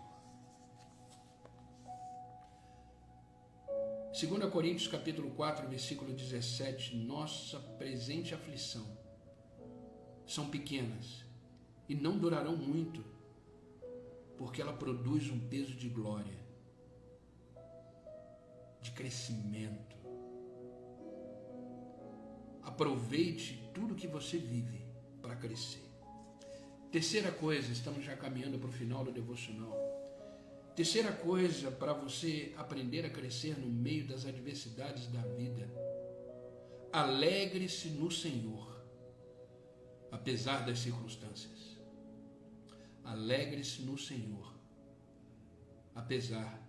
2 Coríntios capítulo 4, versículo 17. Nossa presente aflição são pequenas e não durarão muito, porque ela produz um peso de glória, de crescimento. Aproveite tudo que você vive para crescer. Terceira coisa, estamos já caminhando para o final do devocional. Terceira coisa para você aprender a crescer no meio das adversidades da vida: alegre-se no Senhor, apesar das circunstâncias. Alegre-se no Senhor, apesar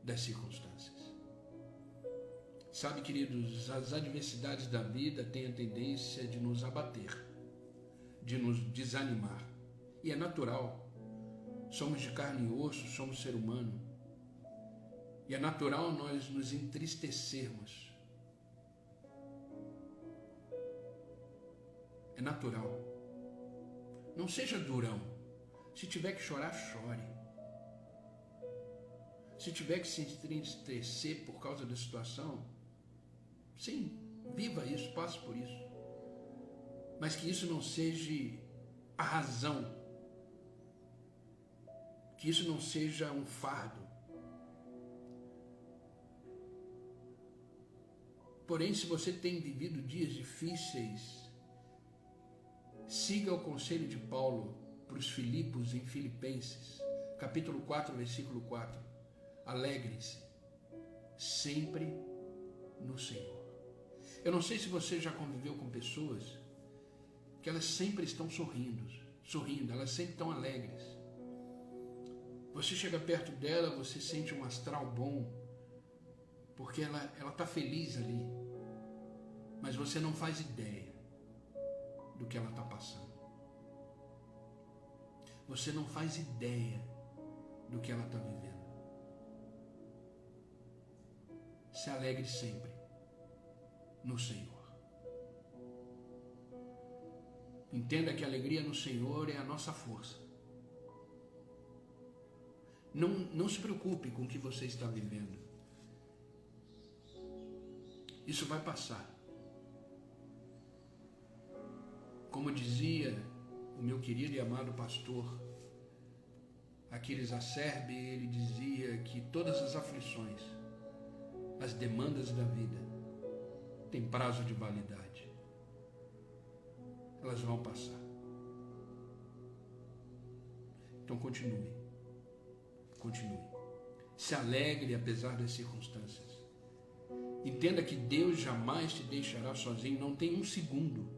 das circunstâncias. Sabe, queridos, as adversidades da vida têm a tendência de nos abater, de nos desanimar. E é natural. Somos de carne e osso, somos ser humano. E é natural nós nos entristecermos. É natural. Não seja durão. Se tiver que chorar, chore. Se tiver que se entristecer por causa da situação, sim, viva isso, passe por isso. Mas que isso não seja a razão. Que isso não seja um fardo. Porém, se você tem vivido dias difíceis, siga o conselho de Paulo para os Filipos em Filipenses, capítulo 4, versículo 4. Alegre-se sempre no Senhor. Eu não sei se você já conviveu com pessoas que elas sempre estão sorrindo, elas sempre estão alegres. Você chega perto dela, você sente um astral bom, porque ela está feliz ali, mas você não faz ideia do que ela está passando. Você não faz ideia do que ela está vivendo. Se alegre sempre no Senhor. Entenda que a alegria no Senhor é a nossa força. Não se preocupe com o que você está vivendo. Isso vai passar. Como dizia o meu querido e amado pastor Aquiles Acerbe, ele dizia que todas as aflições, as demandas da vida, têm prazo de validade. Elas vão passar. Então continue. Se alegre apesar das circunstâncias. Entenda que Deus jamais te deixará sozinho. Não tem um segundo,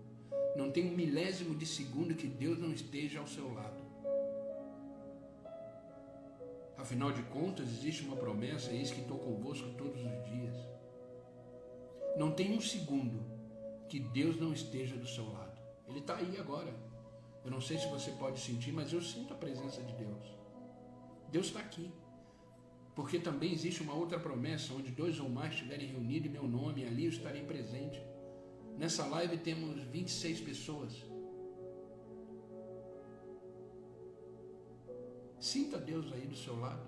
não tem um milésimo de segundo que Deus não esteja ao seu lado. Afinal de contas, existe uma promessa: eis que estou convosco todos os dias. Não tem um segundo que Deus não esteja do seu lado. Ele está aí agora. Eu não sei se você pode sentir, mas eu sinto a presença de Deus. Deus está aqui. Porque também existe uma outra promessa: onde 2 ou mais estiverem reunidos em meu nome, ali eu estarei presente. Nessa live temos 26 pessoas. Sinta Deus aí do seu lado.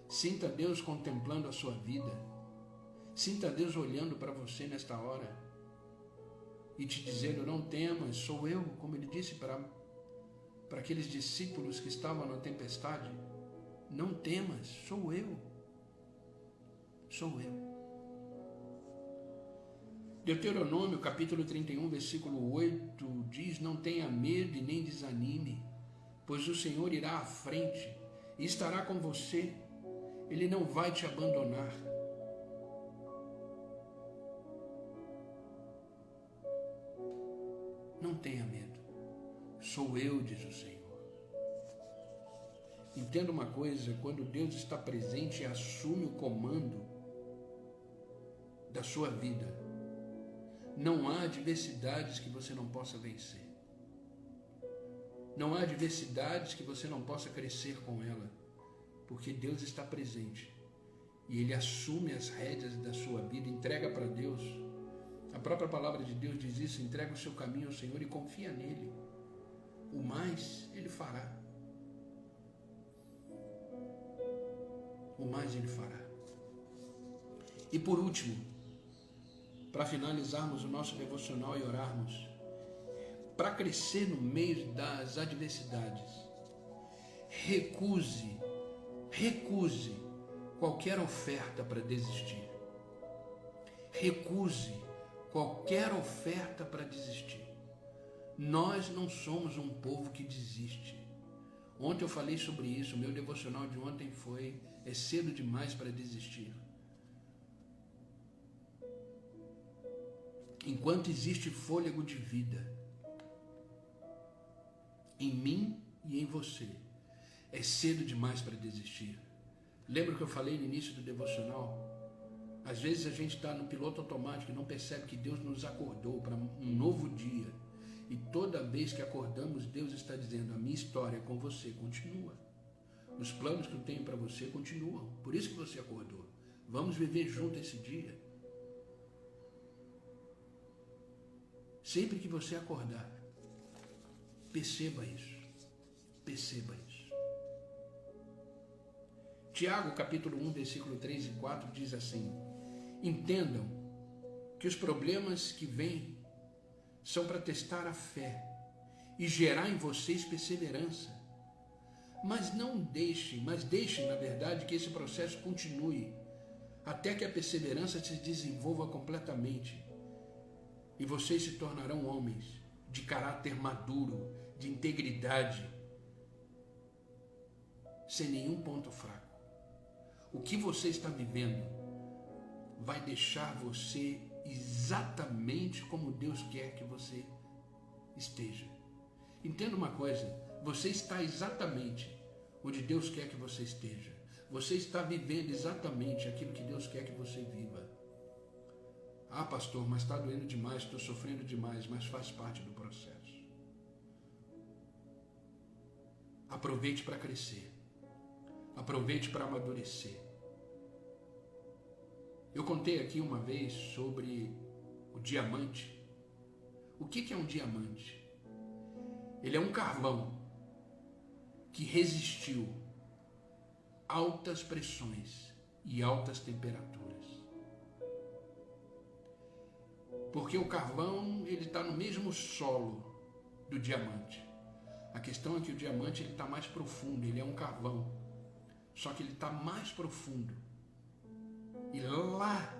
Sinta Deus contemplando a sua vida. Sinta Deus olhando para você nesta hora e te dizendo: não temas, sou eu, como ele disse para aqueles discípulos que estavam na tempestade. Não temas, sou eu. Sou eu. Deuteronômio capítulo 31, versículo 8 diz: não tenha medo e nem desanime, pois o Senhor irá à frente e estará com você. Ele não vai te abandonar. Não tenha medo. Sou eu, diz o Senhor. Entenda uma coisa: quando Deus está presente e assume o comando da sua vida, não há adversidades que você não possa vencer. Não há adversidades que você não possa crescer com ela, porque Deus está presente e Ele assume as rédeas da sua vida. Entrega para Deus. A própria palavra de Deus diz isso: entrega o seu caminho ao Senhor e confia nele. O mais Ele fará. O mais Ele fará. E por último, para finalizarmos o nosso devocional e orarmos, para crescer no meio das adversidades, recuse qualquer oferta para desistir. Recuse qualquer oferta para desistir. Nós não somos um povo que desiste. Ontem eu falei sobre isso, o meu devocional de ontem foi: é cedo demais para desistir. Enquanto existe fôlego de vida em mim e em você, é cedo demais para desistir. Lembra que eu falei no início do devocional? Às vezes a gente está no piloto automático e não percebe que Deus nos acordou para um novo dia. E toda vez que acordamos, Deus está dizendo: a minha história com você continua. Os planos que eu tenho para você continuam. Por isso que você acordou. Vamos viver junto esse dia. Sempre que você acordar, perceba isso. Perceba isso. Tiago, capítulo 1, versículo 3 e 4 diz assim: entendam que os problemas que vêm são para testar a fé e gerar em vocês perseverança. Mas deixem, na verdade, que esse processo continue até que a perseverança se desenvolva completamente e vocês se tornarão homens de caráter maduro, de integridade, sem nenhum ponto fraco. O que você está vivendo vai deixar você exatamente como Deus quer que você esteja. Entenda uma coisa, você está exatamente onde Deus quer que você esteja. Você está vivendo exatamente aquilo que Deus quer que você viva. Ah, pastor, mas está doendo demais, estou sofrendo demais, mas faz parte do processo. Aproveite para crescer. Aproveite para amadurecer. Eu contei aqui uma vez sobre o diamante. O que é um diamante? Ele é um carvão que resistiu altas pressões e altas temperaturas. Porque o carvão ele está no mesmo solo do diamante. A questão é que o diamante está mais profundo, ele é um carvão, só que ele está mais profundo. E lá,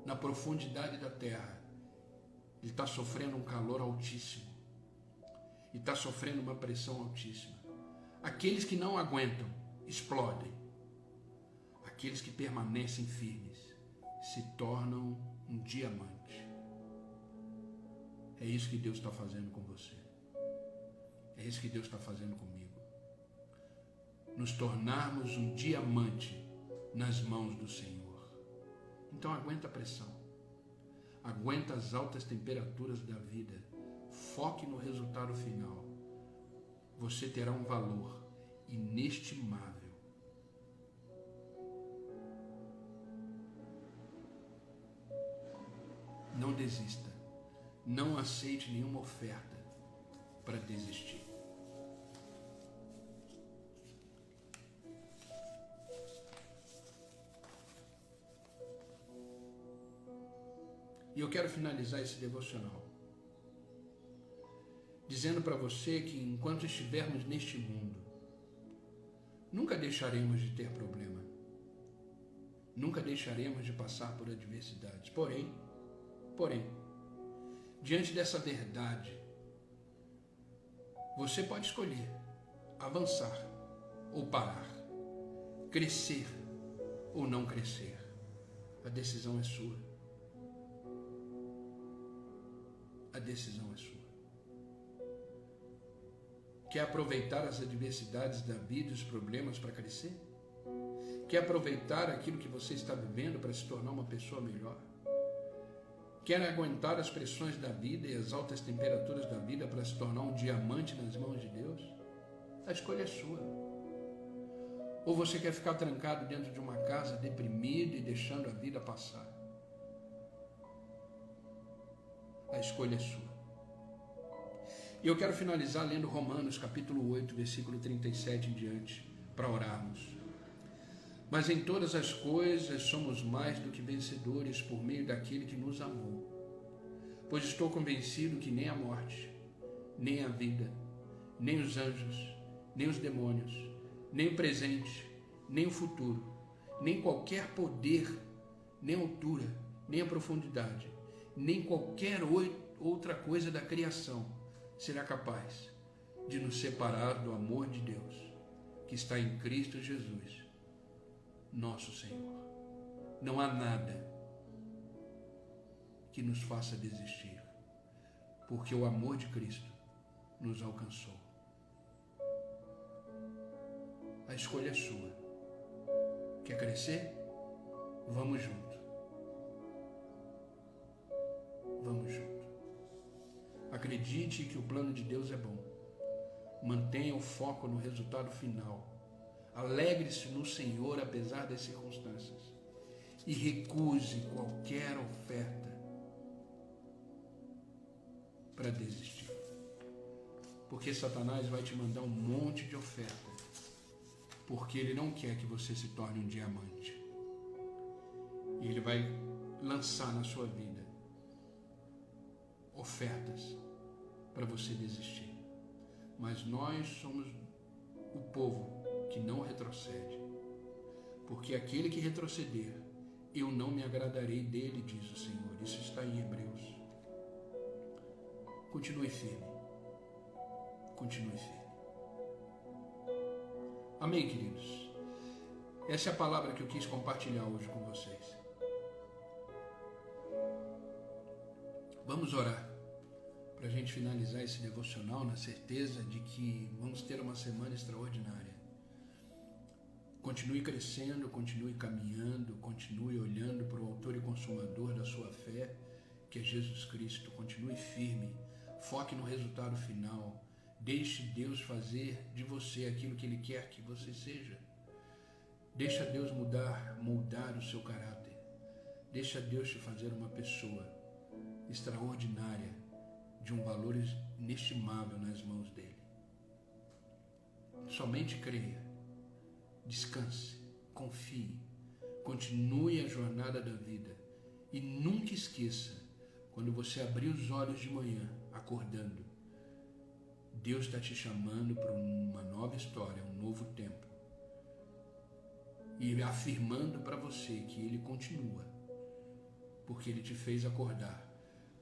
na profundidade da terra, ele está sofrendo um calor altíssimo. E está sofrendo uma pressão altíssima. Aqueles que não aguentam, explodem. Aqueles que permanecem firmes, se tornam um diamante. É isso que Deus está fazendo com você. É isso que Deus está fazendo comigo. Nos tornarmos um diamante nas mãos do Senhor. Então aguenta a pressão. Aguenta as altas temperaturas da vida. Foque no resultado final. Você terá um valor inestimável. Não desista. Não aceite nenhuma oferta para desistir. E eu quero finalizar esse devocional dizendo para você que enquanto estivermos neste mundo, nunca deixaremos de ter problema. Nunca deixaremos de passar por adversidades. Porém, diante dessa verdade, você pode escolher avançar ou parar, crescer ou não crescer. A decisão é sua. A decisão é sua. Quer aproveitar as adversidades da vida e os problemas para crescer? Quer aproveitar aquilo que você está vivendo para se tornar uma pessoa melhor? Quer aguentar as pressões da vida e as altas temperaturas da vida para se tornar um diamante nas mãos de Deus? A escolha é sua. Ou você quer ficar trancado dentro de uma casa, deprimido e deixando a vida passar? A escolha é sua. E eu quero finalizar lendo Romanos capítulo 8, versículo 37 em diante, para orarmos. Mas em todas as coisas somos mais do que vencedores por meio daquele que nos amou. Pois estou convencido que nem a morte, nem a vida, nem os anjos, nem os demônios, nem o presente, nem o futuro, nem qualquer poder, nem a altura, nem a profundidade, nem qualquer outra coisa da criação será capaz de nos separar do amor de Deus que está em Cristo Jesus, nosso Senhor. Não há nada que nos faça desistir, porque o amor de Cristo nos alcançou. A escolha é sua. Quer crescer? Vamos junto. Vamos junto. Acredite que o plano de Deus é bom. Mantenha o foco no resultado final. Alegre-se no Senhor apesar das circunstâncias. E recuse qualquer oferta para desistir. Porque Satanás vai te mandar um monte de oferta. Porque ele não quer que você se torne um diamante. E ele vai lançar na sua vida ofertas para você desistir. Mas nós somos o povo que não retrocede. Porque aquele que retroceder, eu não me agradarei dele, diz o Senhor. Isso está em Hebreus. Continue firme. Continue firme. Amém, queridos? Essa é a palavra que eu quis compartilhar hoje com vocês. Vamos orar para a gente finalizar esse devocional na certeza de que vamos ter uma semana extraordinária. Continue crescendo, continue caminhando, continue olhando para o autor e consumador da sua fé, que é Jesus Cristo. Continue firme, foque no resultado final. Deixe Deus fazer de você aquilo que Ele quer que você seja. Deixa Deus moldar o seu caráter. Deixa Deus te fazer uma pessoa extraordinária, de um valor inestimável nas mãos dele. Somente creia, descanse, confie, continue a jornada da vida e nunca esqueça, quando você abrir os olhos de manhã, acordando, Deus está te chamando para uma nova história, um novo tempo, e afirmando para você que Ele continua, porque Ele te fez acordar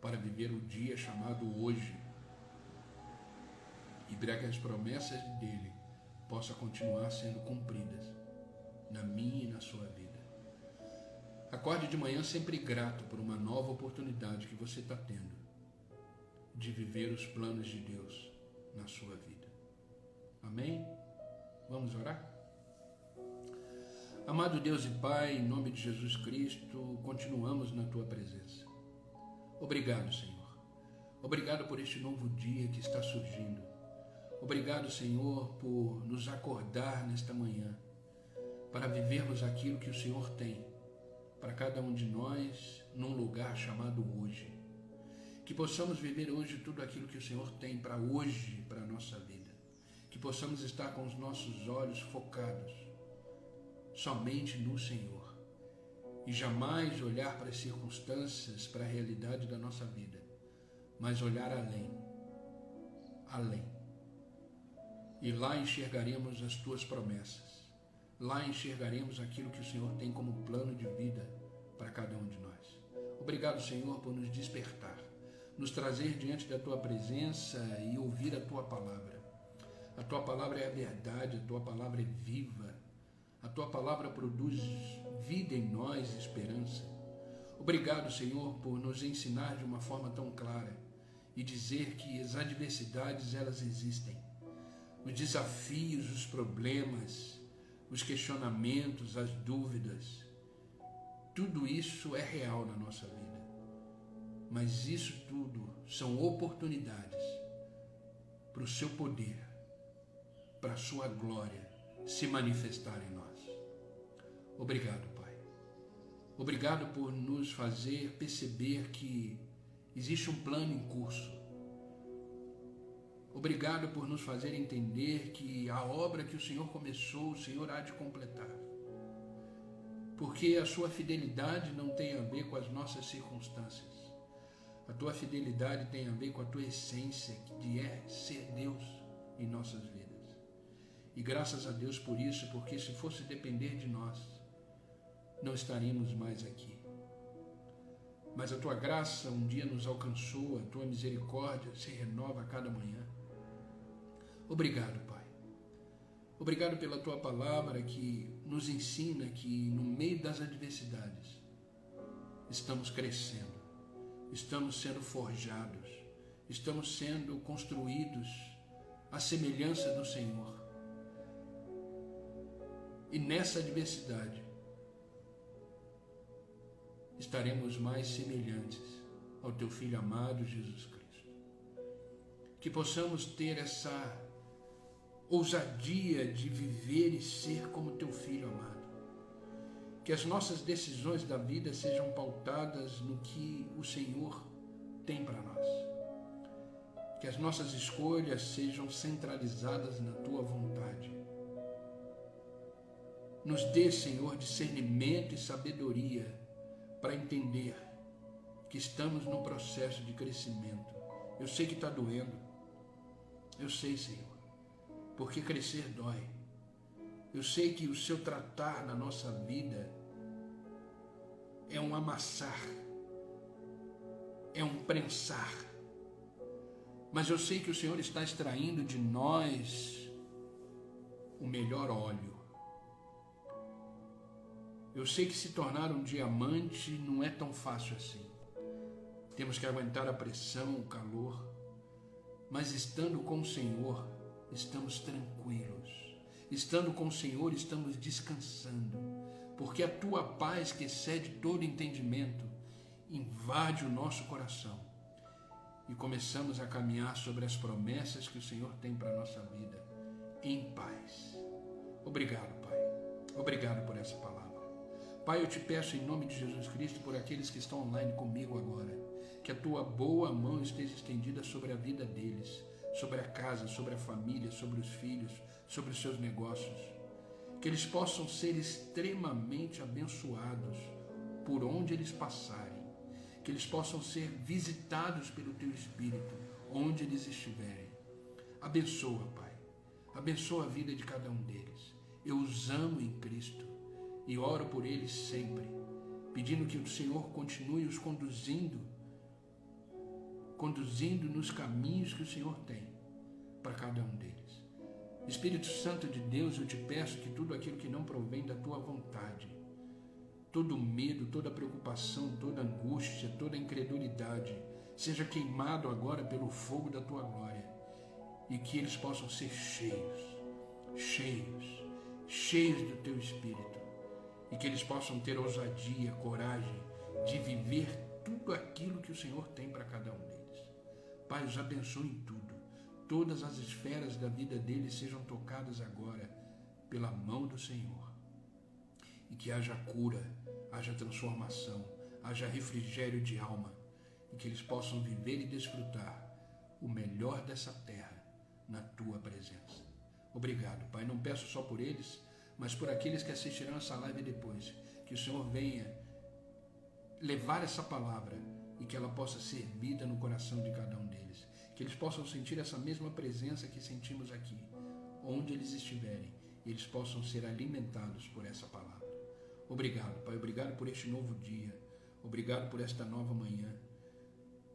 para viver o dia chamado hoje, e para que as promessas dele possam continuar sendo cumpridas na minha e na sua vida. Acorde de manhã sempre grato por uma nova oportunidade que você está tendo de viver os planos de Deus na sua vida. Amém? Vamos orar? Amado Deus e Pai, em nome de Jesus Cristo, continuamos na Tua presença. Obrigado, Senhor. Obrigado por este novo dia que está surgindo. Obrigado, Senhor, por nos acordar nesta manhã, para vivermos aquilo que o Senhor tem para cada um de nós num lugar chamado hoje. Que possamos viver hoje tudo aquilo que o Senhor tem para hoje, para a nossa vida. Que possamos estar com os nossos olhos focados somente no Senhor. E jamais olhar para as circunstâncias, para a realidade da nossa vida, mas olhar além. E lá enxergaremos as Tuas promessas. Lá enxergaremos aquilo que o Senhor tem como plano de vida para cada um de nós. Obrigado, Senhor, por nos despertar, nos trazer diante da Tua presença e ouvir a Tua palavra. A Tua palavra é a verdade, a Tua palavra é viva. A Tua palavra produz vida em nós e esperança. Obrigado, Senhor, por nos ensinar de uma forma tão clara e dizer que as adversidades, elas existem. Os desafios, os problemas, os questionamentos, as dúvidas, tudo isso é real na nossa vida. Mas isso tudo são oportunidades para o Seu poder, para a Sua glória se manifestar em nós. Obrigado, Pai. Obrigado por nos fazer perceber que existe um plano em curso. Obrigado por nos fazer entender que a obra que o Senhor começou, o Senhor há de completar. Porque a Sua fidelidade não tem a ver com as nossas circunstâncias. A Tua fidelidade tem a ver com a Tua essência, que é ser Deus em nossas vidas. E graças a Deus por isso, porque se fosse depender de nós, não estaríamos mais aqui. Mas a Tua graça um dia nos alcançou, a Tua misericórdia se renova a cada manhã. Obrigado, Pai. Obrigado pela Tua palavra que nos ensina que no meio das adversidades estamos crescendo, estamos sendo forjados, estamos sendo construídos à semelhança do Senhor. E nessa adversidade estaremos mais semelhantes ao Teu Filho amado Jesus Cristo. Que possamos ter essa ousadia de viver e ser como Teu Filho amado. Que as nossas decisões da vida sejam pautadas no que o Senhor tem para nós. Que as nossas escolhas sejam centralizadas na Tua vontade. Nos dê, Senhor, discernimento e sabedoria para entender que estamos num processo de crescimento. Eu sei que está doendo. Eu sei, Senhor, porque crescer dói. Eu sei que o Seu tratar na nossa vida é um amassar, é um prensar. Mas eu sei que o Senhor está extraindo de nós o melhor óleo. Eu sei que se tornar um diamante não é tão fácil assim. temos que aguentar a pressão, o calor, mas estando com o Senhor, estamos tranquilos. Estando com o Senhor, estamos descansando, porque a tua paz, que excede todo entendimento, invade o nosso coração e começamos a caminhar sobre as promessas que o Senhor tem para a nossa vida, em paz. Obrigado, Pai. Obrigado por essa palavra. Pai, eu te peço em nome de Jesus Cristo, por aqueles que estão online comigo agora, que a tua boa mão esteja estendida sobre a vida deles, sobre a casa, sobre a família, sobre os filhos, sobre os seus negócios, que eles possam ser extremamente abençoados por onde eles passarem, que eles possam ser visitados pelo teu Espírito, onde eles estiverem. Abençoa, Pai, abençoa a vida de cada um deles. Eu os amo em Cristo e oro por eles sempre, pedindo que o Senhor continue os conduzindo nos caminhos que o Senhor tem para cada um deles. Espírito Santo de Deus, eu te peço que tudo aquilo que não provém da tua vontade, todo medo, toda preocupação, toda angústia, toda incredulidade, seja queimado agora pelo fogo da tua glória, e que eles possam ser cheios do teu Espírito, e que eles possam ter ousadia, coragem de viver tudo aquilo que o Senhor tem para cada um deles. Pai, os abençoe em tudo. Todas as esferas da vida deles sejam tocadas agora pela mão do Senhor. E que haja cura, haja transformação, haja refrigério de alma. E que eles possam viver e desfrutar o melhor dessa terra na tua presença. Obrigado, Pai. Não peço só por eles, mas por aqueles que assistirão essa live depois. Que o Senhor venha levar essa palavra e que ela possa ser vida no coração de cada um deles. Que eles possam sentir essa mesma presença que sentimos aqui, onde eles estiverem, e eles possam ser alimentados por essa palavra. Obrigado, Pai. Obrigado por este novo dia. Obrigado por esta nova manhã.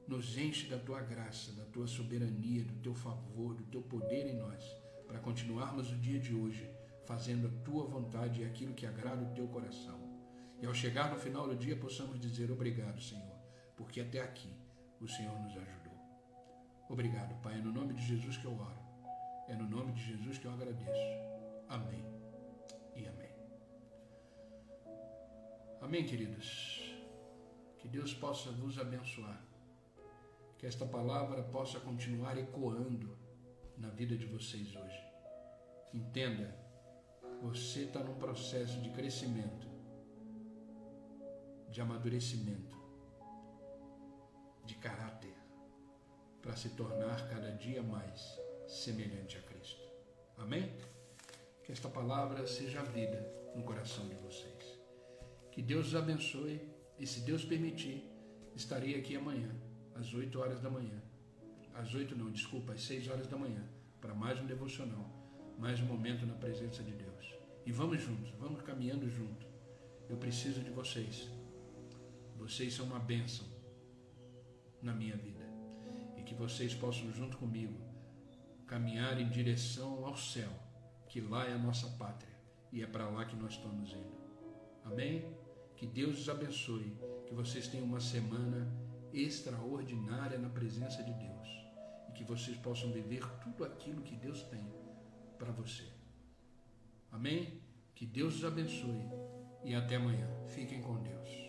Nos enche da tua graça, da tua soberania, do teu favor, do teu poder em nós, para continuarmos o dia de hoje fazendo a tua vontade e aquilo que agrada o teu coração. E ao chegar no final do dia possamos dizer obrigado, Senhor, porque até aqui o Senhor nos ajudou. Obrigado, Pai. É no nome de Jesus que eu oro. É no nome de Jesus que eu agradeço. Amém e amém. Amém, queridos. Que Deus possa vos abençoar. Que esta palavra possa continuar ecoando na vida de vocês hoje. Entenda, você está num processo de crescimento, de amadurecimento, de caráter, para se tornar cada dia mais semelhante a Cristo. Amém? Que esta palavra seja vida no coração de vocês. Que Deus os abençoe e, se Deus permitir, estarei aqui amanhã, às 8 horas da manhã. Às 6 horas da manhã, para mais um devocional, mais um momento na presença de Deus. E vamos juntos, vamos caminhando junto. Eu preciso de vocês. Vocês são uma bênção na minha vida. E que vocês possam, junto comigo, caminhar em direção ao céu, que lá é a nossa pátria e é para lá que nós estamos indo. Amém? Que Deus os abençoe, que vocês tenham uma semana extraordinária na presença de Deus e que vocês possam viver tudo aquilo que Deus tem para você. Amém? Que Deus os abençoe e até amanhã. Fiquem com Deus.